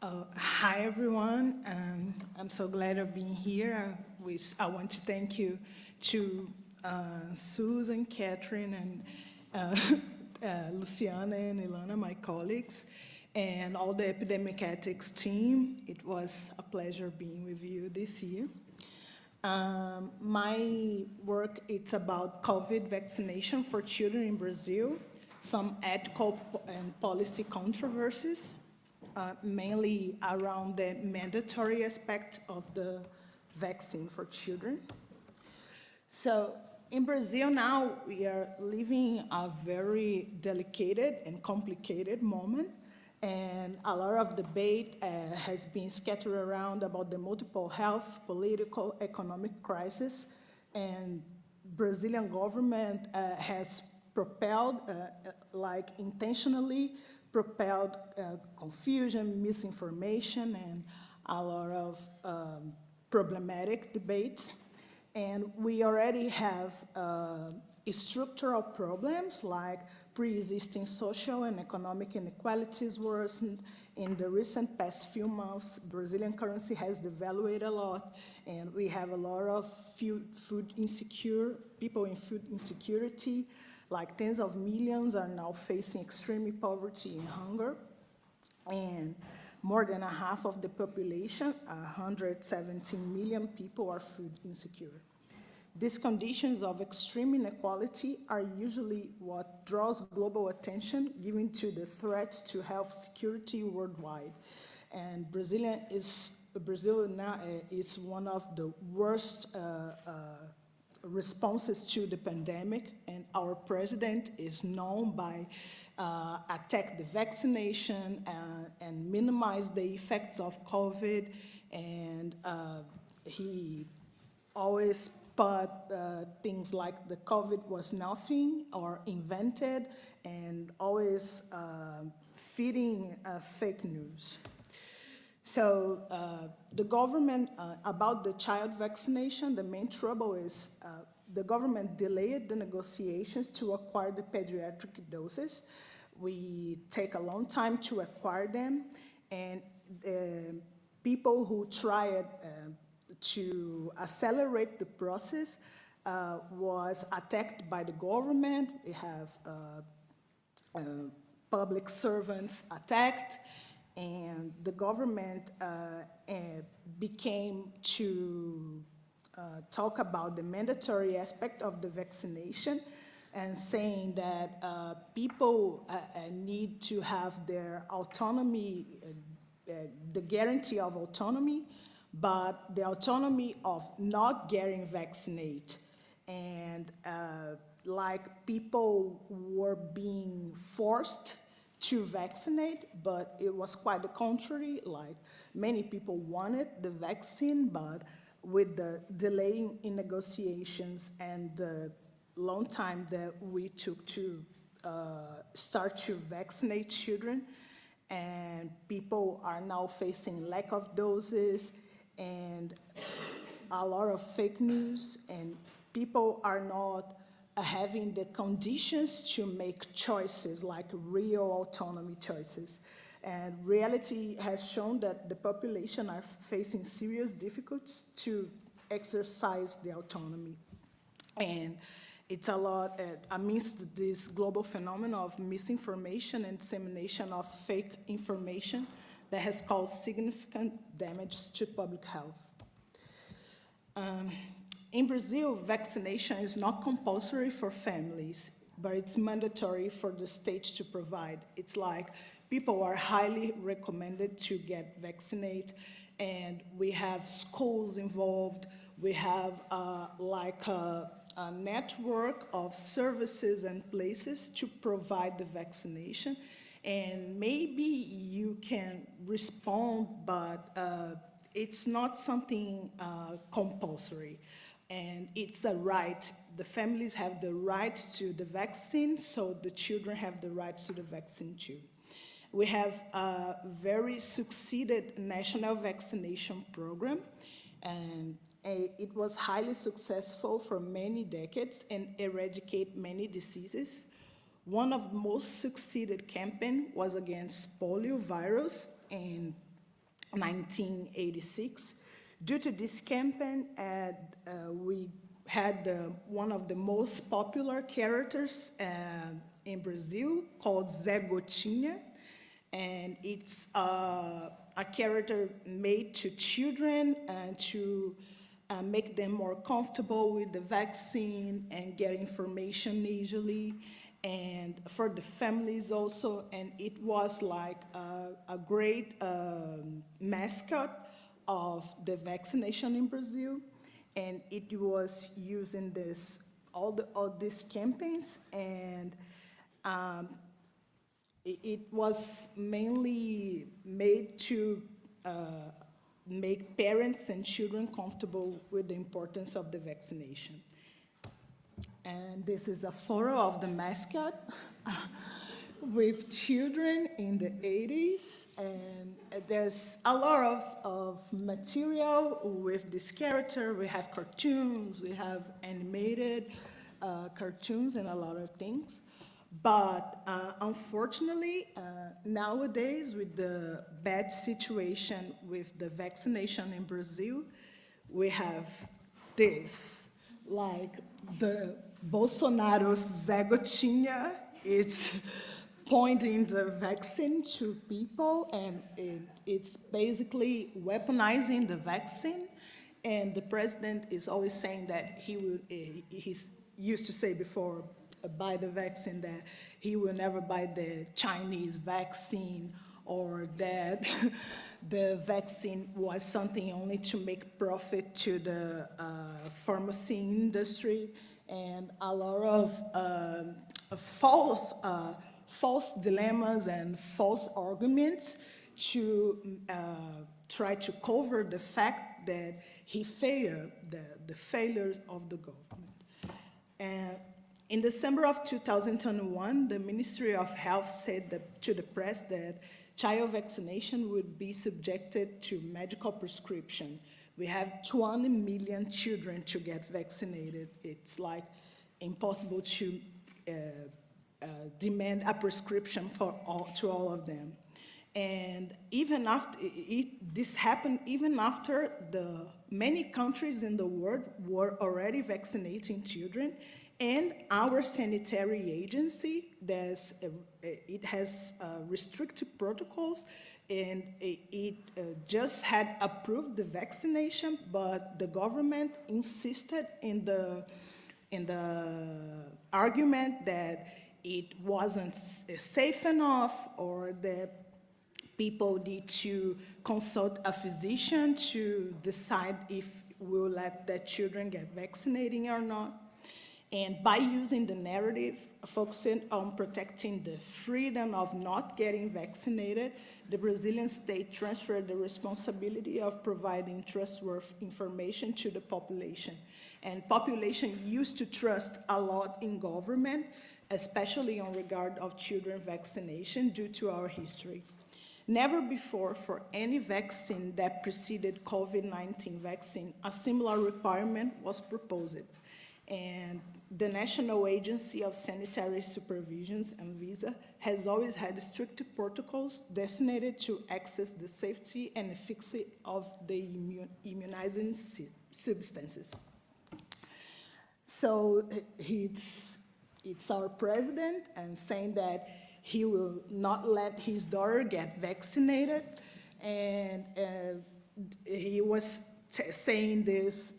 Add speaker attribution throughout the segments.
Speaker 1: Hi, everyone. I'm so glad of being here. I want to thank you to Susan, Catherine, and Luciana and Ilana, my colleagues, and all the epidemic ethics team. It was a pleasure being with you this year. My work it's about COVID vaccination for children in Brazil, some ethical and policy controversies, mainly around the mandatory aspect of the vaccine for children. So in Brazil now, we are living a very delicate and complicated moment, and a lot of debate has been scattered around about the multiple health, political, economic crisis, and Brazilian government has propelled, like intentionally propelled confusion, misinformation, and a lot of problematic debates. And we already have structural problems like pre-existing social and economic inequalities worsened. In the recent past few months, Brazilian currency has devalued a lot, and we have a lot of food insecure, people in food insecurity, like tens of millions are now facing extreme poverty and hunger. And more than a half of the population, 117 million people, are food insecure. These conditions of extreme inequality are usually what draws global attention given to the threats to health security worldwide. And Brazil now is one of the worst responses to the pandemic, and our president is known by attack the vaccination and minimize the effects of COVID, and he always put things like the COVID was nothing or invented, and always feeding fake news. So the government, about the child vaccination, the main trouble is the government delayed the negotiations to acquire the pediatric doses. We take a long time to acquire them, and people who tried to accelerate the process was attacked by the government. We have public servants attacked, and the government became to talk about the mandatory aspect of the vaccination and saying that people need to have their autonomy, the guarantee of autonomy, but the autonomy of not getting vaccinated. And like people were being forced to vaccinate, but it was quite the contrary. Like many people wanted the vaccine, but with the delay in negotiations and the long time that we took to start to vaccinate children, and people are now facing lack of doses and a lot of fake news, and people are not having the conditions to make choices, like real autonomy choices. And reality has shown that the population are facing serious difficulties to exercise the autonomy. And it's a lot amidst this global phenomenon of misinformation and dissemination of fake information that has caused significant damage to public health. In Brazil, vaccination is not compulsory for families, but it's mandatory for the state to provide. It's like people are highly recommended to get vaccinated, and we have schools involved. We have a network of services and places to provide the vaccination. And maybe you can respond, but it's not something compulsory. And it's a right. The families have the right to the vaccine, so the children have the right to the vaccine too. We have a very succeeded national vaccination program, and it was highly successful for many decades and eradicate many diseases. One of the most succeeded campaign was against polio virus, and 1986. Due to this campaign, we had one of the most popular characters in Brazil called Zé Gotinha, and it's a character made to children and to make them more comfortable with the vaccine and get information easily, and for the families also. And it was like a great mascot of the vaccination in Brazil, and it was using all these campaigns, and it was mainly made to make parents and children comfortable with the importance of the vaccination. And this is a photo of the mascot with children in the 80s, and there's a lot of material with this character. We have cartoons, we have animated cartoons, and a lot of things. But unfortunately, nowadays, with the bad situation with the vaccination in Brazil, we have this, like the Bolsonaro's Zé Gotinha, it's pointing the vaccine to people, and it's basically weaponizing the vaccine. And the president is always saying that he's used to say before, buy the vaccine, that he will never buy the Chinese vaccine, or that the vaccine was something only to make profit to the pharmacy industry, and a lot of false dilemmas and false arguments to try to cover the fact that he failed, the failures of the government. And in December of 2021, the Ministry of Health said to the press that child vaccination would be subjected to medical prescription. We have 20 million children to get vaccinated. It's like impossible to demand a prescription to all of them. And even after this happened, even after the many countries in the world were already vaccinating children, and our sanitary agency, it has restricted protocols, and it just had approved the vaccination, but the government insisted in the argument that it wasn't safe enough, or that people need to consult a physician to decide if we'll let their children get vaccinated or not. And by using the narrative focusing on protecting the freedom of not getting vaccinated, the Brazilian state transferred the responsibility of providing trustworthy information to the population. And population used to trust a lot in government, especially on regard of children vaccination, due to our history. Never before, for any vaccine that preceded COVID-19 vaccine, a similar requirement was proposed. And the National Agency of Sanitary Supervisions, ANVISA, has always had strict protocols designated to assess the safety and efficacy of the immunizing substances. So it's our president, and saying that he will not let his daughter get vaccinated, and he was saying this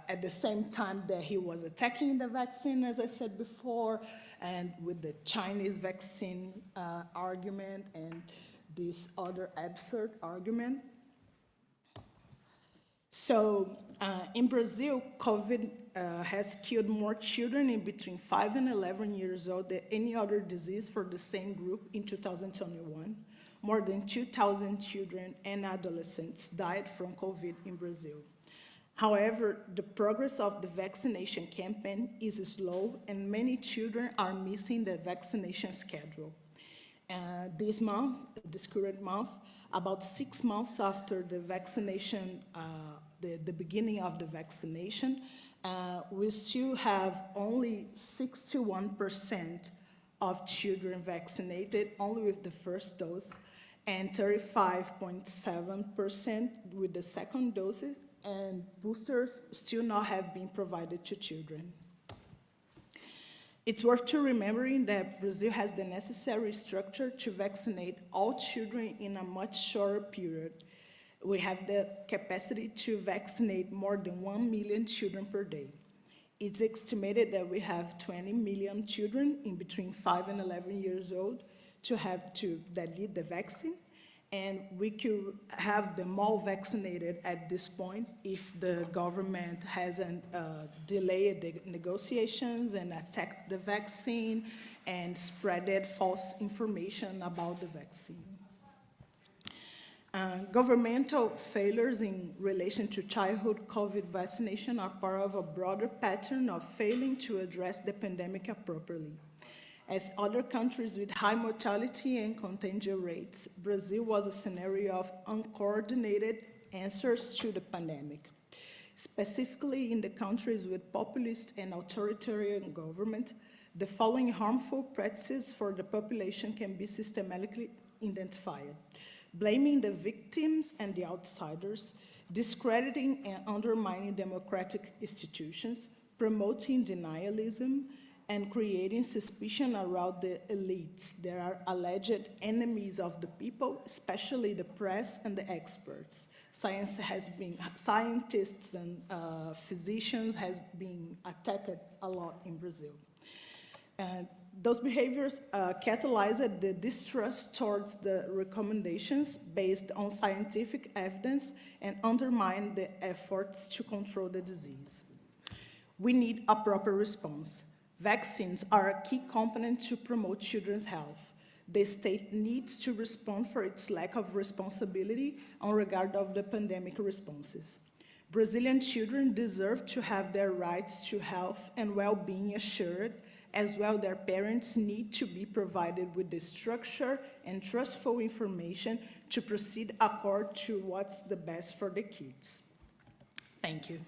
Speaker 1: at the same time that he was attacking the vaccine, as I said before, and with the Chinese vaccine argument and this other absurd argument. So in Brazil, COVID has killed more children in between 5 and 11 years old than any other disease for the same group in 2021. More than 2,000 children and adolescents died from COVID in Brazil. However, the progress of the vaccination campaign is slow, and many children are missing the vaccination schedule. This month, this current month, about 6 months after the vaccination, the beginning of the vaccination, we still have only 61% of children vaccinated, only with the first dose. and 35.7% with the second dose, and boosters still not have been provided to children. It's worth remembering that Brazil has the necessary structure to vaccinate all children in a much shorter period. We have the capacity to vaccinate more than 1 million children per day. It's estimated that we have 20 million children in between 5 and 11 years old that need the vaccine, and we could have them all vaccinated at this point if the government hasn't delayed the negotiations and attacked the vaccine and spreaded false information about the vaccine. Governmental failures in relation to childhood COVID vaccination are part of a broader pattern of failing to address the pandemic appropriately. As other countries with high mortality and contagion rates, Brazil was a scenario of uncoordinated answers to the pandemic. Specifically in the countries with populist and authoritarian government, the following harmful practices for the population can be systematically identified: blaming the victims and the outsiders, discrediting and undermining democratic institutions, promoting denialism, and creating suspicion around the elites that are alleged enemies of the people, especially the press and the experts. Scientists and physicians has been attacked a lot in Brazil. Those behaviors catalyzed the distrust towards the recommendations based on scientific evidence and undermined the efforts to control the disease. We need a proper response. Vaccines are a key component to promote children's health. The state needs to respond for its lack of responsibility on regard of the pandemic responses. Brazilian children deserve to have their rights to health and well-being assured. As well, their parents need to be provided with the structure and trustful information to proceed according to what's the best for the kids. Thank you.